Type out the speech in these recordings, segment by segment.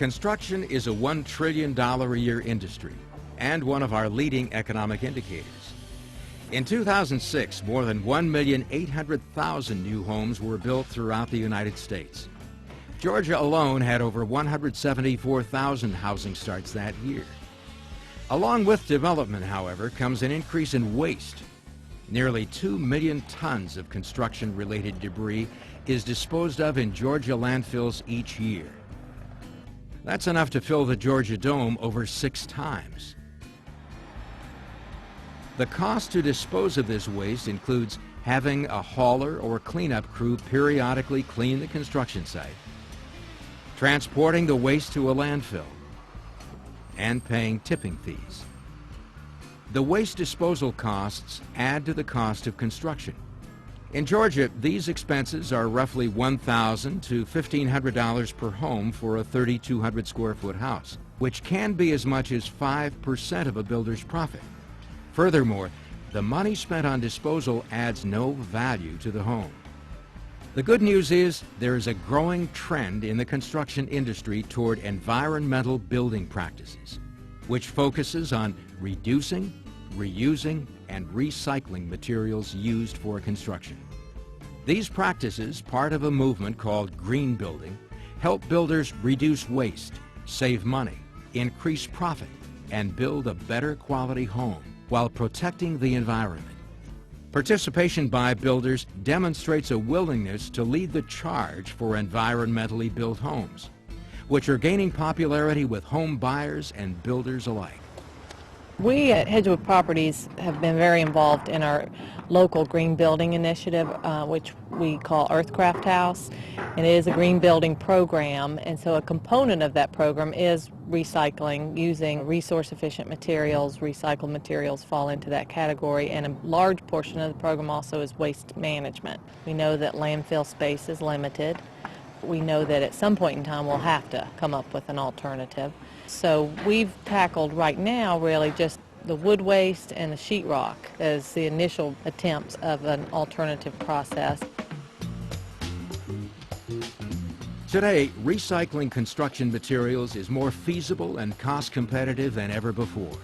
Construction is a $1 trillion a year industry and one of our leading economic indicators. In 2006, more than 1,800,000 new homes were built throughout the United States. Georgia alone had over 174,000 housing starts that year. Along with development, however, comes an increase in waste. Nearly 2 million tons of construction-related debris is disposed of in Georgia landfills each year. That's enough to fill the Georgia Dome over 6 times. The cost to dispose of this waste includes having a hauler or cleanup crew periodically clean the construction site, transporting the waste to a landfill, and paying tipping fees. The waste disposal costs add to the cost of construction. In Georgia, these expenses are roughly $1,000 to $1,500 per home for a 3,200 square foot house, which can be as much as 5% of a builder's profit. Furthermore, the money spent on disposal adds no value to the home. The good news is there is a growing trend in the construction industry toward environmental building practices, which focuses on reducing, reusing, and recycling materials used for construction. These practices, part of a movement called green building, help builders reduce waste, save money, increase profit, and build a better quality home while protecting the environment. Participation by builders demonstrates a willingness to lead the charge for environmentally built homes, which are gaining popularity with home buyers and builders alike. We at Hedgewood Properties have been very involved in our local green building initiative, which we call Earthcraft House, and it is a green building program, and so a component of that program is recycling, using resource-efficient materials. Recycled materials fall into that category, and a large portion of the program also is waste management. We know that landfill space is limited. We know that at some point in time we'll have to come up with an alternative. So we've tackled right now really just the wood waste and the sheetrock as the initial attempts of an alternative process. Today, recycling construction materials is more feasible and cost competitive than ever before.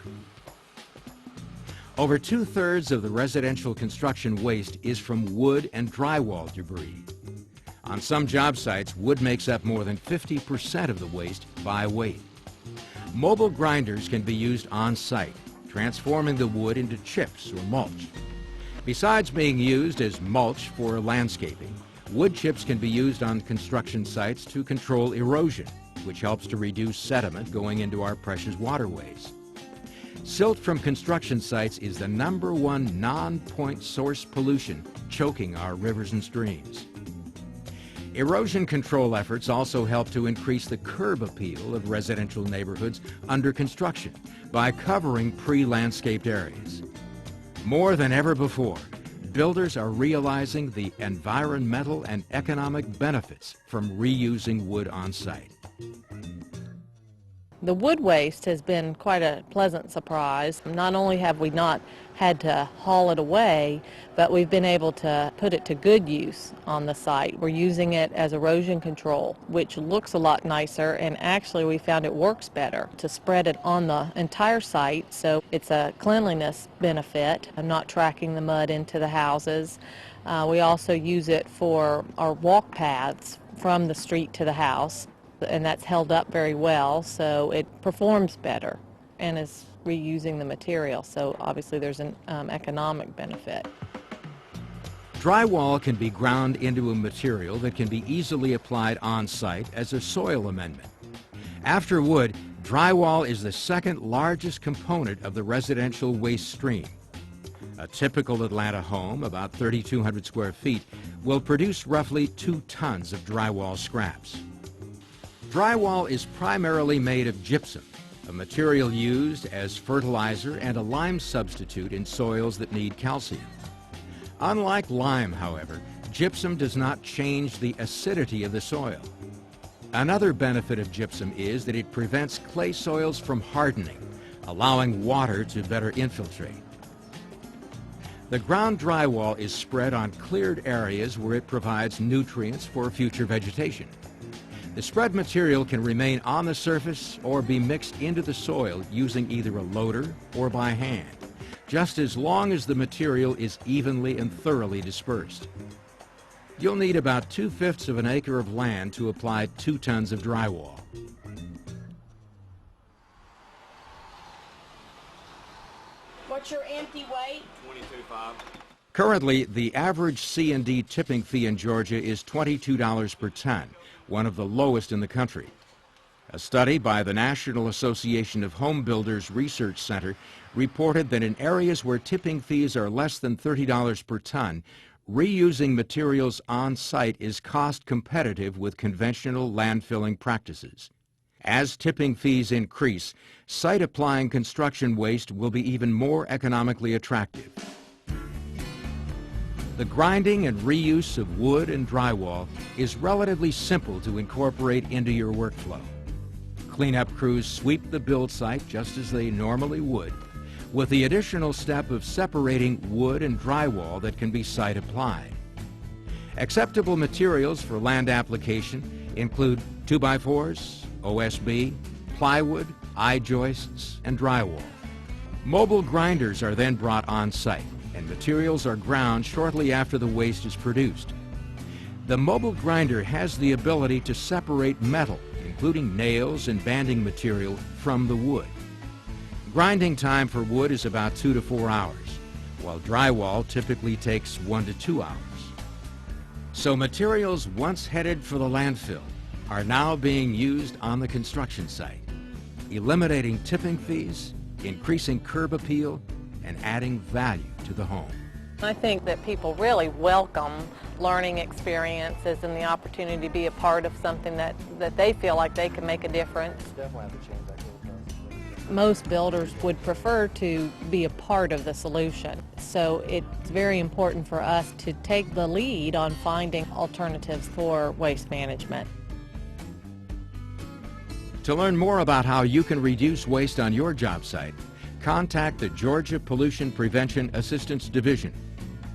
Over 2/3 of the residential construction waste is from wood and drywall debris. On some job sites, wood makes up more than 50% of the waste by weight. Mobile grinders can be used on-site, transforming the wood into chips or mulch. Besides being used as mulch for landscaping, wood chips can be used on construction sites to control erosion, which helps to reduce sediment going into our precious waterways. Silt from construction sites is the #1 non-point source pollution choking our rivers and streams. Erosion control efforts also help to increase the curb appeal of residential neighborhoods under construction by covering pre-landscaped areas. More than ever before, builders are realizing the environmental and economic benefits from reusing wood on site. The wood waste has been quite a pleasant surprise. Not only have we not had to haul it away, but we've been able to put it to good use on the site. We're using it as erosion control, which looks a lot nicer, and actually we found it works better to spread it on the entire site, so it's a cleanliness benefit of not tracking the mud into the houses. We also use it for our walk paths from the street to the house, and that's held up very well, so it performs better and is reusing the material, so obviously there's an economic benefit. Drywall can be ground into a material that can be easily applied on-site as a soil amendment. After wood, drywall is the second largest component of the residential waste stream. A typical Atlanta home, about 3,200 square feet, will produce roughly 2 tons of drywall scraps. Drywall is primarily made of gypsum, a material used as fertilizer and a lime substitute in soils that need calcium. Unlike lime, however, gypsum does not change the acidity of the soil. Another benefit of gypsum is that it prevents clay soils from hardening, allowing water to better infiltrate. The ground drywall is spread on cleared areas where it provides nutrients for future vegetation. The spread material can remain on the surface or be mixed into the soil using either a loader or by hand, just as long as the material is evenly and thoroughly dispersed. You'll need about 2/5 of an acre of land to apply 2 tons of drywall. What's your empty weight? 22.5. Currently, the average C&D tipping fee in Georgia is $22 per ton, one of the lowest in the country. A study by the National Association of Home Builders Research Center reported that in areas where tipping fees are less than $30 per ton, reusing materials on site is cost competitive with conventional landfilling practices. As tipping fees increase, site applying construction waste will be even more economically attractive. The grinding and reuse of wood and drywall is relatively simple to incorporate into your workflow. Cleanup crews sweep the build site just as they normally would, with the additional step of separating wood and drywall that can be site applied. Acceptable materials for land application include 2x4s, OSB, plywood, I-joists, and drywall. Mobile grinders are then brought on site, and materials are ground shortly after the waste is produced. The mobile grinder has the ability to separate metal, including nails and banding material, from the wood. Grinding time for wood is about 2 to 4 hours, while drywall typically takes 1 to 2 hours. So materials once headed for the landfill are now being used on the construction site, eliminating tipping fees, increasing curb appeal, and adding value to the home. I think that people really welcome learning experiences and the opportunity to be a part of something that they feel like they can make a difference. Definitely have to change that little. Most builders would prefer to be a part of the solution. So it's very important for us to take the lead on finding alternatives for waste management. To learn more about how you can reduce waste on your job site, contact the Georgia Pollution Prevention Assistance Division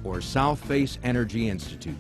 or Southface Energy Institute.